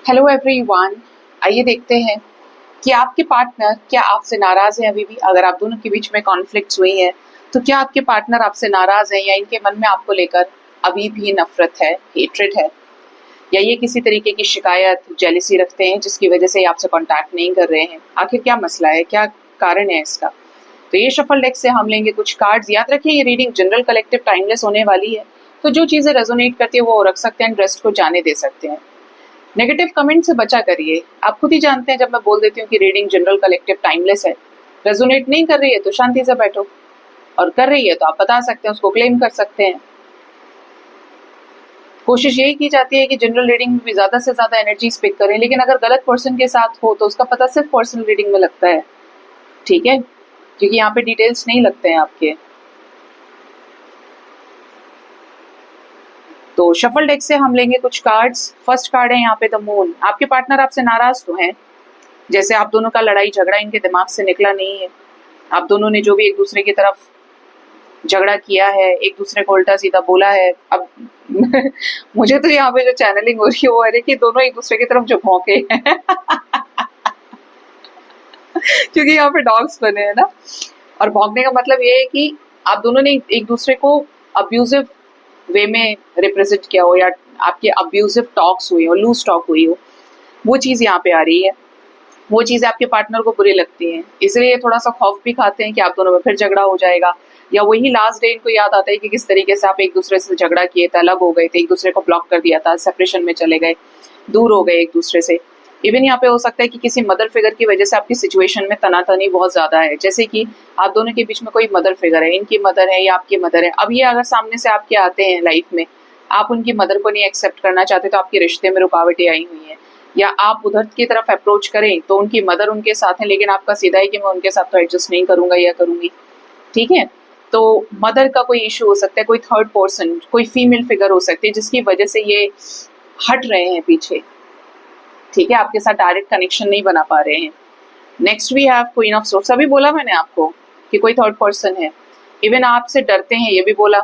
Hello everyone. आइए देखते हैं कि आपके पार्टनर क्या आपसे नाराज है अभी भी। अगर आप दोनों के बीच में कॉन्फ्लिक्ट्स हुई है तो क्या आपके पार्टनर आपसे नाराज है या इनके मन में आपको लेकर अभी भी नफरत है, हेट्रेड है, या ये किसी तरीके की शिकायत, जेलिसी रखते हैं जिसकी वजह से ये आपसे कांटेक्ट नहीं कर रहे हैं। आखिर क्या मसला है, क्या कारण है इसका। तो ये शफल डेक से हम लेंगे कुछ कार्ड्स। याद रखिए ये रीडिंग जनरल, कलेक्टिव, टाइमलेस होने वाली है, तो जो चीजें रेजोनेट करती है वो रख सकते हैं, रेस्ट को जाने दे सकते हैं। नेगेटिव कमेंट से बचा करिए। आप खुद ही जानते हैं जब मैं बोल देती हूँ कि रीडिंग जनरल, कलेक्टिव, टाइमलेस है, रेजोनेट नहीं कर रही है तो शांति से बैठो, और कर रही है तो आप बता सकते हैं, उसको क्लेम कर सकते हैं। कोशिश यही की जाती है कि जनरल रीडिंग में भी ज्यादा से ज्यादा एनर्जी पिक करें, लेकिन अगर गलत पर्सन के साथ हो तो उसका पता सिर्फ पर्सनल रीडिंग में लगता है, ठीक है, क्योंकि यहाँ पे डिटेल्स नहीं लगते हैं आपके। तो शफल डेक से हम लेंगे कुछ कार्ड्स। फर्स्ट कार्ड है यहाँ पे द मून। आपके पार्टनर आपसे नाराज तो हैं, जैसे आप दोनों का लड़ाई झगड़ा इनके दिमाग से निकला नहीं है। आप दोनों ने जो भी एक दूसरे की तरफ झगड़ा किया है, एक दूसरे को उल्टा सीधा बोला है। अब मुझे तो यहाँ पे जो चैनलिंग हो रही है वो है कि दोनों एक दूसरे की तरफ जो भौंके हैं क्योंकि यहाँ पे डॉग्स बने हैं ना, और भौंकने का मतलब ये है कि आप दोनों ने एक दूसरे को अब्यूजिव वे में रिप्रेजेंट किया हो, या आपके अब्यूजिव टॉक्स हुए हो, लूज टॉक हुई हो, वो चीज यहाँ पे आ रही है। वो चीज आपके पार्टनर को बुरी लगती है, इसलिए थोड़ा सा खौफ भी खाते हैं कि आप दोनों में फिर झगड़ा हो जाएगा, या वही लास्ट डे इनको याद आता है कि किस तरीके से आप एक दूसरे से झगड़ा किए थे, अलग हो गए थे, एक दूसरे को ब्लॉक कर दिया था, सेपरेशन में चले गए, दूर हो गए एक दूसरे से। इवन यहाँ पे हो सकता है कि किसी मदर फिगर की वजह से आपकी सिचुएशन में तनातनी बहुत ज्यादा है, जैसे कि आप दोनों के बीच में कोई मदर फिगर है, इनकी मदर है या आपकी मदर है। अब ये अगर सामने से आपके आते हैं लाइफ में, आप उनकी मदर को नहीं एक्सेप्ट करना चाहते तो आपके रिश्ते में रुकावटें आई हुई हैं, या आप उधर की तरफ अप्रोच करें तो उनकी मदर उनके साथ है, लेकिन आपका सीधा है कि मैं उनके साथ तो एडजस्ट नहीं करूंगा या करूंगी, ठीक है। तो मदर का कोई इशू हो सकता है, कोई थर्ड पर्सन, कोई फीमेल फिगर हो सकती है जिसकी वजह से ये हट रहे हैं पीछे, ठीक है, आपके साथ डायरेक्ट कनेक्शन नहीं बना पा रहे हैं। Next we have queen of swords. अभी बोला मैंने आपको कि कोई थर्ड पर्सन है, इवन आपसे डरते हैं, ये भी बोला।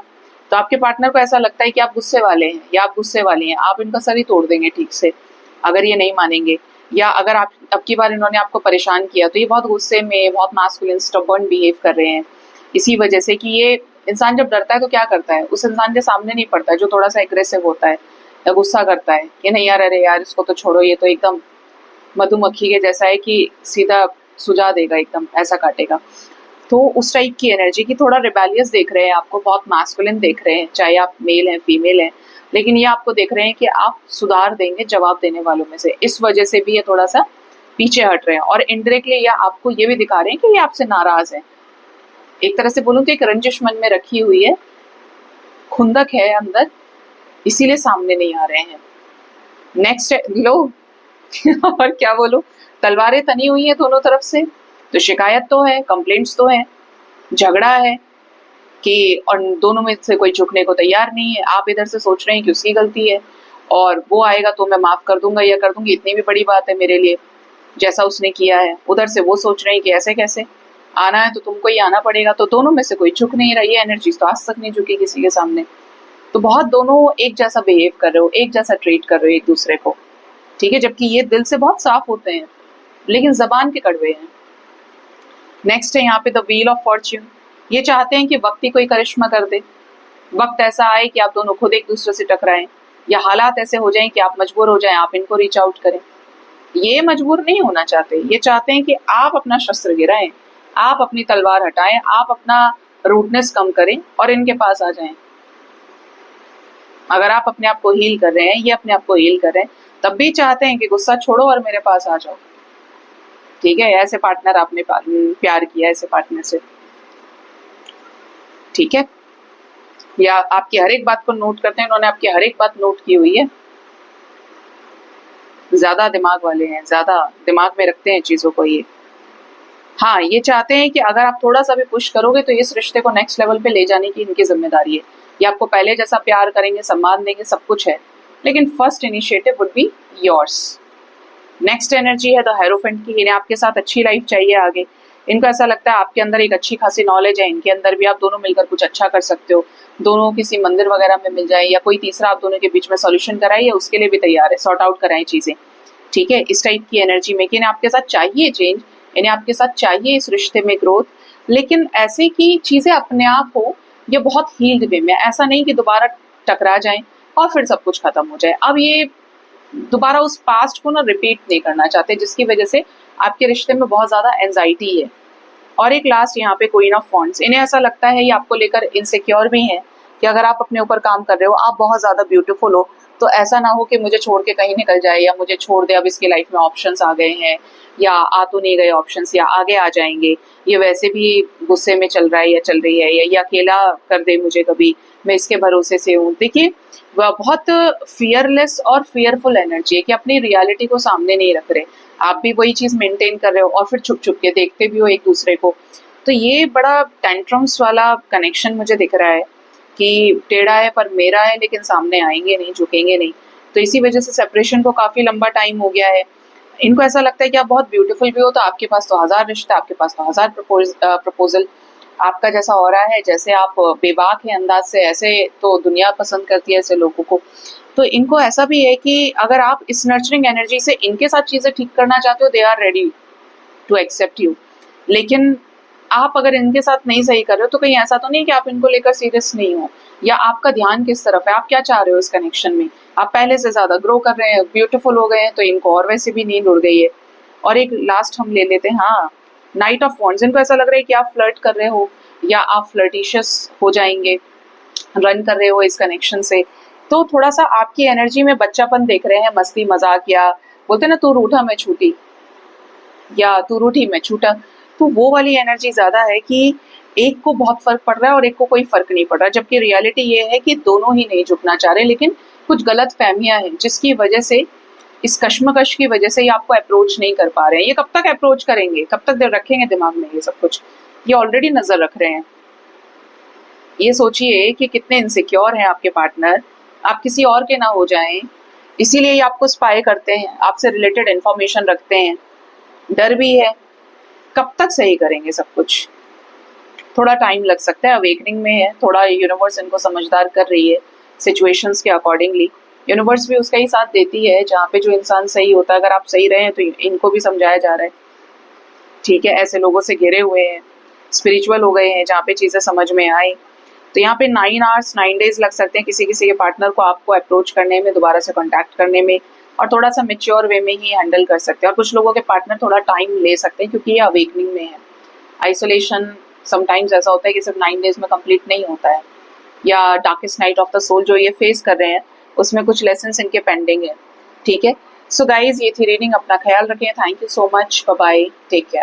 तो आपके पार्टनर को ऐसा लगता है कि आप गुस्से वाले हैं या आप गुस्से वाली हैं, आप इनका सर ही तोड़ देंगे ठीक से अगर ये नहीं मानेंगे, या अगर आप अब की बार इन्होंने आपको परेशान किया तो ये बहुत गुस्से में, बहुत मास्कुलिन, स्टबर्न बिहेव कर रहे हैं, इसी वजह से कि ये इंसान जब डरता है तो क्या करता है, उस इंसान के सामने नहीं पड़ता है जो थोड़ा सा एग्रेसिव होता है या गुस्सा करता है कि नहीं यार, अरे यार इसको तो छोड़ो, ये तो एकदम मधुमक्खी के जैसा है कि सीधा सुझा देगा, एकदम ऐसा काटेगा। तो उस टाइप की एनर्जी की, थोड़ा रिबेलियस देख रहे हैं आपको, बहुत मैस्कुलिन देख रहे हैं, चाहे आप मेल हैं फीमेल हैं, लेकिन ये आपको देख रहे हैं कि आप सुधार देंगे जवाब देने वालों में से, इस वजह से भी ये थोड़ा सा पीछे हट रहे हैं। और इनडायरेक्टली ये आपको ये भी दिखा रहे हैं कि ये आपसे नाराज है। एक तरह से बोलूं तो एक रंजिश मन में रखी हुई है, खुंदक है अंदर, इसीलिए सामने नहीं आ रहे हैं। नेक्स्ट लो और क्या बोलो, तलवारें तनी हुई है दोनों तरफ से, तो शिकायत तो है, कंप्लेंट्स तो है, झगड़ा है कि, और दोनों में से कोई झुकने को तैयार नहीं है। आप इधर से सोच रहे हैं कि उसकी गलती है और वो आएगा तो मैं माफ कर दूंगा या कर दूंगी, इतनी भी बड़ी बात है मेरे लिए जैसा उसने किया है। उधर से वो सोच रहे हैं कि ऐसे कैसे, आना है तो तुमको ही आना पड़ेगा। तो दोनों में से कोई झुक नहीं रही है, एनर्जी तो आज तक नहीं झुकी किसी के सामने। तो बहुत दोनों एक जैसा बिहेव कर रहे हो, एक जैसा ट्रीट कर रहे हो एक दूसरे को, ठीक है, जबकि ये दिल से बहुत साफ होते हैं लेकिन जबान के कड़वे हैं। नेक्स्ट है यहाँ पे द व्हील ऑफ फॉर्च्यून। ये चाहते हैं कि वक्त ही कोई करिश्मा कर दे, वक्त ऐसा आए कि आप दोनों खुद एक दूसरे से टकराएं, या हालात ऐसे हो जाएं कि आप मजबूर हो जाएं, आप इनको रीच आउट करें। ये मजबूर नहीं होना चाहते, ये चाहते हैं कि आप अपना शस्त्र गिराएं, आप अपनी तलवार हटाएं, आप अपना रूटनेस कम करें और इनके पास आ जाएं। अगर आप अपने आप को हील कर रहे हैं, ये अपने आप को हील कर रहे हैं, तब भी चाहते हैं कि गुस्सा छोड़ो और मेरे पास आ जाओ, ठीक है। ऐसे पार्टनर आपने प्यार किया ऐसे पार्टनर से, ठीक है, या आपकी हर एक बात को नोट करते हैं, इन्होंने आपकी हर एक बात नोट की हुई है। ज्यादा दिमाग वाले हैं, ज्यादा दिमाग में रखते हैं चीजों को ये। हाँ, ये चाहते हैं कि अगर आप थोड़ा सा भी पुश करोगे तो इस रिश्ते को नेक्स्ट लेवल पे ले जाने की इनकी जिम्मेदारी है। ये आपको पहले जैसा प्यार करेंगे, सम्मान देंगे, सब कुछ है, लेकिन first initiative would be yours. Next energy है द हेरोफेंट की। इन्हें आपके साथ अच्छी लाइफ चाहिए आगे। इनको ऐसा लगता है आपके अंदर एक अच्छी खासी नॉलेज है, इनके अंदर भी, आप दोनों मिलकर कुछ अच्छा कर सकते हो, दोनों किसी मंदिर वगैरह में मिल जाए, या कोई तीसरा आप दोनों के बीच में सॉल्यूशन कराए, या उसके लिए भी तैयार है, सॉर्ट आउट कराएं चीजें। ठीक है, इस टाइप की एनर्जी में कि इन्हें आपके साथ चाहिए चेंज, इन्हें आपके साथ चाहिए इस रिश्ते में ग्रोथ, लेकिन ऐसे कि चीजें अपने आप हो, ये बहुत हील्ड वे में, ऐसा नहीं कि दोबारा टकरा जाएं और फिर सब कुछ खत्म हो जाए। अब ये दोबारा उस पास्ट को ना रिपीट नहीं करना चाहते, जिसकी वजह से आपके रिश्ते में बहुत ज्यादा एंजाइटी है। और एक लास्ट यहाँ पे क्वीन ऑफ वॉन्ड्स, इन्हें ऐसा लगता है ये आपको लेकर इनसिक्योर भी है कि अगर आप अपने ऊपर काम कर रहे हो, आप बहुत ज्यादा ब्यूटीफुल हो, तो ऐसा ना हो कि मुझे छोड़ के कहीं निकल जाए या मुझे छोड़ दे, अब इसकी लाइफ में ऑप्शंस आ गए हैं या आ तो नहीं गए ऑप्शंस या आगे आ जाएंगे, ये वैसे भी गुस्से में चल रहा है या चल रही है, या अकेला कर दे मुझे कभी, मैं इसके भरोसे से हूँ। देखिए वह बहुत फियरलेस और फियरफुल एनर्जी है कि अपनी रियलिटी को सामने नहीं रख रहे, आप भी वही चीज मेंटेन कर रहे हो और फिर छुप छुप के देखते भी हो एक दूसरे को। तो ये बड़ा टेंट्रम्स वाला कनेक्शन मुझे दिख रहा है कि टेढ़ा है पर मेरा है, लेकिन सामने आएंगे नहीं, झुकेंगे नहीं। तो इसी वजह से सेपरेशन को काफी लंबा टाइम हो गया है। इनको ऐसा लगता है कि आप बहुत ब्यूटीफुल भी हो, तो आपके पास तो 1000 रिश्ता, आपके पास तो 1000 प्रपोजल, आपका जैसा हो रहा है, जैसे आप बेबाक है अंदाज से, ऐसे तो दुनिया पसंद करती है ऐसे लोगों को। तो इनको ऐसा भी है कि अगर आप इस नर्चरिंग एनर्जी से इनके साथ चीजें ठीक करना चाहते हो, they are ready to accept you. लेकिन आप अगर इनके साथ नहीं सही कर रहे हो, तो कहीं ऐसा तो नहीं कि आप इनको लेकर सीरियस नहीं हो, या आपका ध्यान किस तरफ है, आप क्या चाह रहे हो इस कनेक्शन में, आप पहले से ज्यादा ग्रो कर रहे हैं, ब्यूटीफुल हो गए हैं, तो इनको और वैसे भी नींद उड़ गई है। और एक लास्ट हम ले लेते हैं, हाँ, नाइट ऑफ वॉन्ड्स, इनको ऐसा लग रहा है कि आप फ्लर्ट कर रहे हो या आप फ्लर्टिशियस हो जाएंगे, रन कर रहे हो इस कनेक्शन से, तो थोड़ा सा आपकी एनर्जी में बच्चापन देख रहे हैं, मस्ती मजाक, या बोलते ना तू रूठा मैं छूटी या तू रूठी मैं छूटा, तो वो वाली एनर्जी ज्यादा है कि एक को बहुत फर्क पड़ रहा है और एक को कोई फर्क नहीं पड़ रहा, जबकि रियलिटी ये है कि दोनों ही नहीं झुकना चाह रहे, लेकिन कुछ गलत फहमियां हैं जिसकी वजह से, इस कश्मकश की वजह से ये आपको अप्रोच नहीं कर पा रहे हैं। ये कब तक अप्रोच करेंगे, कब तक रखेंगे दिमाग में ये सब कुछ, ये ऑलरेडी नजर रख रहे हैं। ये सोचिए कि कितने इनसिक्योर हैं आपके पार्टनर, आप किसी और के ना हो जाएं, इसीलिए ये आपको स्पाई करते हैं, आपसे रिलेटेड इंफॉर्मेशन रखते हैं, डर भी है। कब तक सही करेंगे सब कुछ, थोड़ा टाइम लग सकता है, अवेकनिंग में है, थोड़ा यूनिवर्स इनको समझदार कर रही है सिचुएशंस के अकॉर्डिंगली। यूनिवर्स भी उसका ही साथ देती है, जहाँ पे जो इंसान सही होता है, अगर आप सही रहे हैं तो इनको भी समझाया जा रहा है, ठीक है, ऐसे लोगों से घिरे हुए हैं, स्पिरिचुअल हो गए हैं, जहाँ पे चीजें समझ में आई। तो यहाँ पे 9 आवर्स 9 डेज लग सकते हैं किसी किसी के पार्टनर को आपको अप्रोच करने में, दोबारा से कॉन्टैक्ट करने में, और थोड़ा सा मेच्योर वे में ही हैंडल कर सकते हैं। और कुछ लोगों के पार्टनर थोड़ा टाइम ले सकते हैं क्योंकि ये अवेकनिंग में है। आइसोलेशन समटाइम्स ऐसा होता है कि सिर्फ 9 डेज में कंप्लीट नहीं होता है, या darkest night of the soul जो ये फेस कर रहे हैं, उसमें कुछ लेसन्स इनके पेंडिंग है, ठीक है। सो गाइज, ये थी रीडिंग, अपना ख्याल रखें, thank you so much, bye bye, take care.